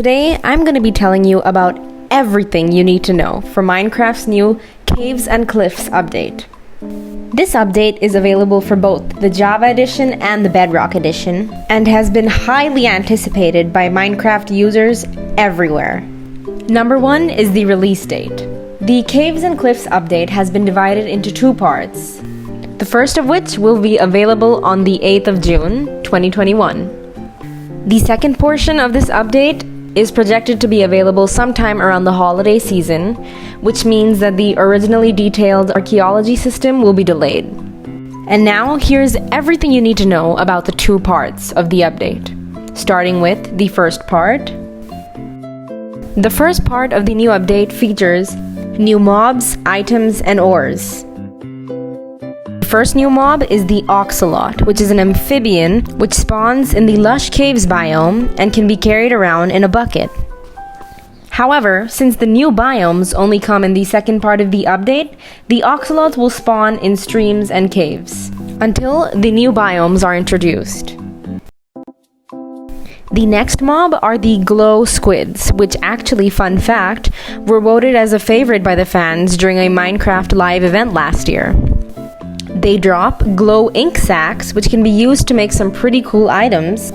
Today, I'm going to be telling you about everything you need to know for Minecraft's new Caves and Cliffs update. This update is available for both the Java edition and the Bedrock edition, and has been highly anticipated by Minecraft users everywhere. Number 1 is the release date. The Caves and Cliffs update has been divided into 2 parts, the first of which will be available on the 8th of June, 2021. The second portion of this update is projected to be available sometime around the holiday season, which means that the originally detailed archaeology system will be delayed. And now, here's everything you need to know about the 2 parts of the update, starting with the first part. The first part of the new update features new mobs, items, and ores. The first new mob is the Axolot, which is an amphibian which spawns in the Lush Caves biome and can be carried around in a bucket. However, since the new biomes only come in the second part of the update, the Axolot will spawn in streams and caves until the new biomes are introduced. The next mob are the glow squids, which actually, fun fact, were voted as a favorite by the fans during a Minecraft live event last year. They drop glow ink sacks, which can be used to make some pretty cool items.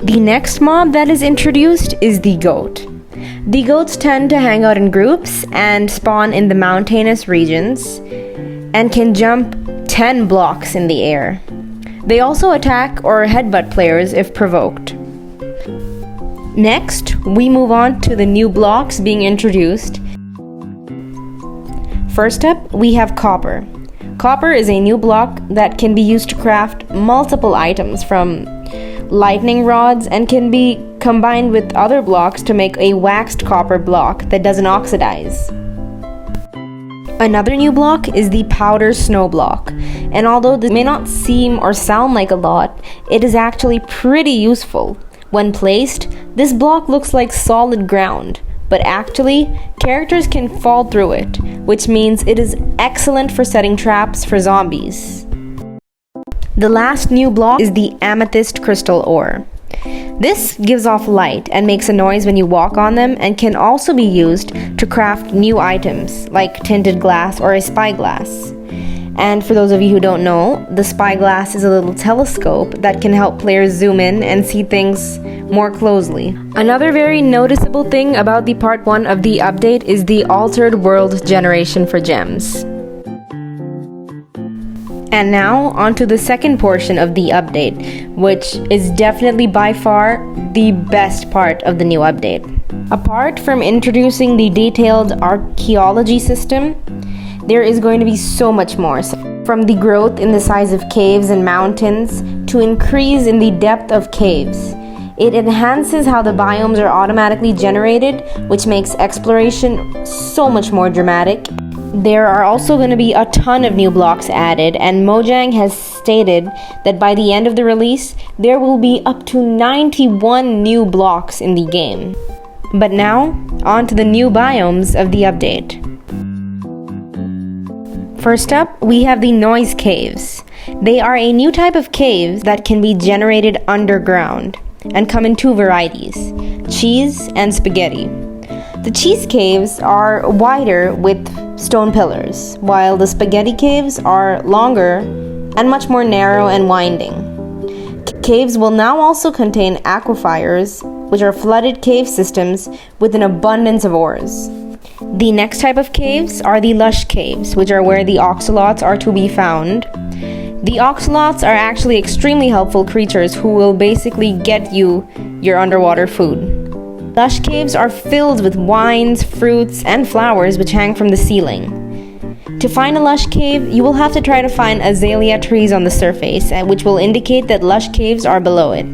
The next mob that is introduced is the goat. The goats tend to hang out in groups and spawn in the mountainous regions and can jump 10 blocks in the air. They also attack or headbutt players if provoked. Next, we move on to the new blocks being introduced. First up, we have copper. Copper is a new block that can be used to craft multiple items from lightning rods and can be combined with other blocks to make a waxed copper block that doesn't oxidize. Another new block is the powder snow block, and although this may not seem or sound like a lot, it is actually pretty useful. When placed, this block looks like solid ground, but actually, characters can fall through it, which means it is excellent for setting traps for zombies. The last new block is the Amethyst crystal ore. This gives off light and makes a noise when you walk on them, and can also be used to craft new items like tinted glass or a spyglass. And for those of you who don't know, the spyglass is a little telescope that can help players zoom in and see things more closely. Another very noticeable thing about the part 1 of the update is the altered world generation for gems. And now, onto the second portion of the update, which is definitely by far the best part of the new update. Apart from introducing the detailed archaeology system, there is going to be so much more. From the growth in the size of caves and mountains to increase in the depth of caves. It enhances how the biomes are automatically generated, which makes exploration so much more dramatic. There are also going to be a ton of new blocks added, and Mojang has stated that by the end of the release, there will be up to 91 new blocks in the game. But now, on to the new biomes of the update. First up, we have the noise caves. They are a new type of caves that can be generated underground and come in 2 varieties, cheese and spaghetti. The cheese caves are wider with stone pillars, while the spaghetti caves are longer and much more narrow and winding. Caves will now also contain aquifers, which are flooded cave systems with an abundance of ores. The next type of caves are the Lush caves, which are where the Axolots are to be found. The Axolots are actually extremely helpful creatures who will basically get you your underwater food. Lush caves are filled with wines, fruits, and flowers which hang from the ceiling. To find a lush cave, you will have to try to find azalea trees on the surface, which will indicate that lush caves are below it.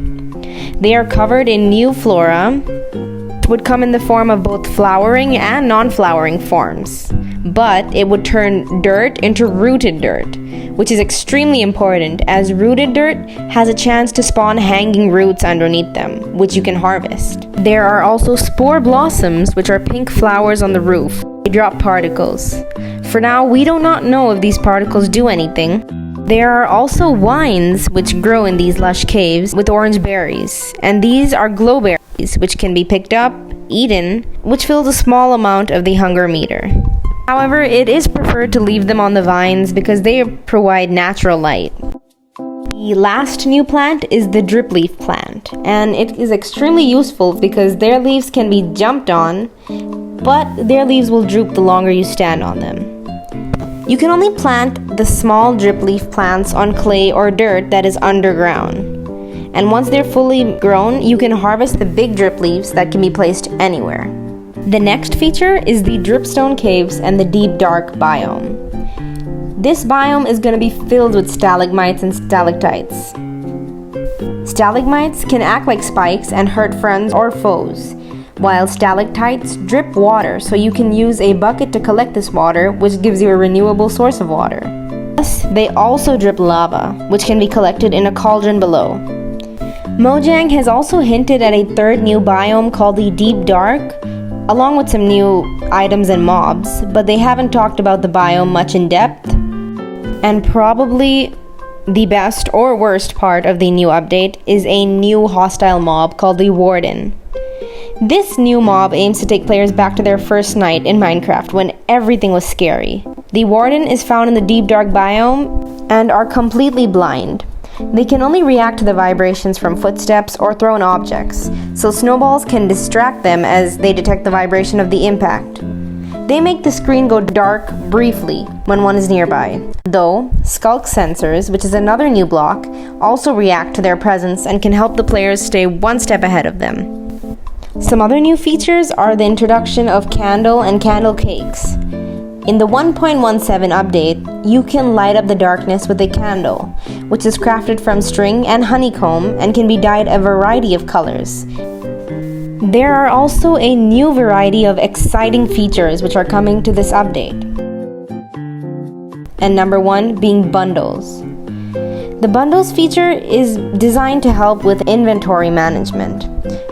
They are covered in new flora, which would come in the form of both flowering and non-flowering forms. But it would turn dirt into rooted dirt, which is extremely important, as rooted dirt has a chance to spawn hanging roots underneath them, which you can harvest. There are also spore blossoms, which are pink flowers on the roof. They drop particles. For now, we do not know if these particles do anything. There are also vines which grow in these lush caves with orange berries, and these are glow berries. which can be picked up, eaten, which fills a small amount of the hunger meter. However, it is preferred to leave them on the vines because they provide natural light. The last new plant is the drip leaf plant, and it is extremely useful because their leaves can be jumped on, but their leaves will droop the longer you stand on them. You can only plant the small drip leaf plants on clay or dirt that is underground. And once they're fully grown, you can harvest the big drip leaves that can be placed anywhere. The next feature is the dripstone caves and the deep dark biome. This biome is going to be filled with stalagmites and stalactites. Stalagmites can act like spikes and hurt friends or foes, while stalactites drip water, so you can use a bucket to collect this water, which gives you a renewable source of water. Plus, they also drip lava, which can be collected in a cauldron below. Mojang has also hinted at a third new biome called the Deep Dark, along with some new items and mobs, but they haven't talked about the biome much in depth. And probably the best or worst part of the new update is a new hostile mob called the Warden. This new mob aims to take players back to their first night in Minecraft when everything was scary. The Warden is found in the Deep Dark biome and are completely blind. They can only react to the vibrations from footsteps or thrown objects, so snowballs can distract them as they detect the vibration of the impact. They make the screen go dark briefly when one is nearby, though Sculk sensors, which is another new block, also react to their presence and can help the players stay one step ahead of them. Some other new features are the introduction of candle and candle cakes. In the 1.17 update, you can light up the darkness with a candle, which is crafted from string and honeycomb and can be dyed a variety of colors. There are also a new variety of exciting features which are coming to this update. And number one being bundles. The bundles feature is designed to help with inventory management.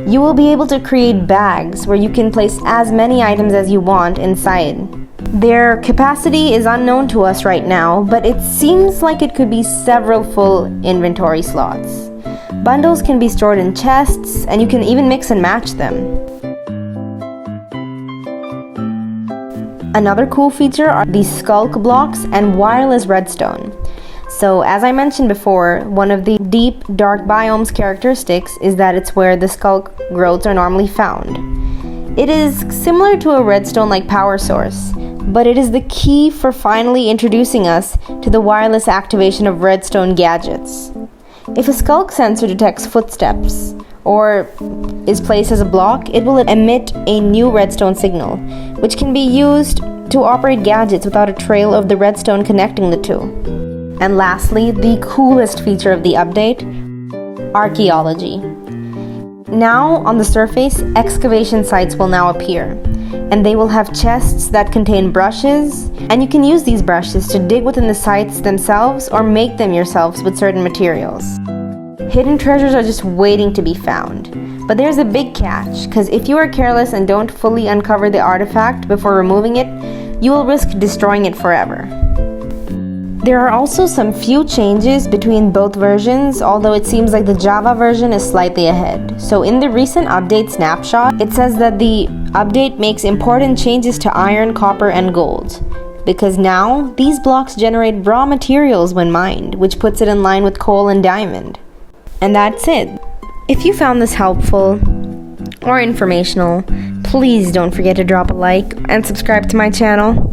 You will be able to create bags where you can place as many items as you want inside. Their capacity is unknown to us right now, but it seems like it could be several full inventory slots. Bundles can be stored in chests, and you can even mix and match them. Another cool feature are the Sculk blocks and wireless redstone. So, as I mentioned before, one of the deep, dark biome's characteristics is that it's where the Sculk growths are normally found. It is similar to a redstone-like power source, but it is the key for finally introducing us to the wireless activation of redstone gadgets. If a Sculk sensor detects footsteps or is placed as a block, it will emit a new redstone signal, which can be used to operate gadgets without a trail of the redstone connecting the two. And lastly, the coolest feature of the update, archaeology. Now, on the surface, excavation sites will now appear, and they will have chests that contain brushes, and you can use these brushes to dig within the sites themselves or make them yourselves with certain materials. Hidden treasures are just waiting to be found. But there's a big catch, because if you are careless and don't fully uncover the artifact before removing it, you will risk destroying it forever. There are also some few changes between both versions, although it seems like the Java version is slightly ahead. So in the recent update snapshot, it says that the update makes important changes to iron, copper, and gold, because now these blocks generate raw materials when mined, which puts it in line with coal and diamond. And that's it. If you found this helpful or informational, please don't forget to drop a like and subscribe to my channel.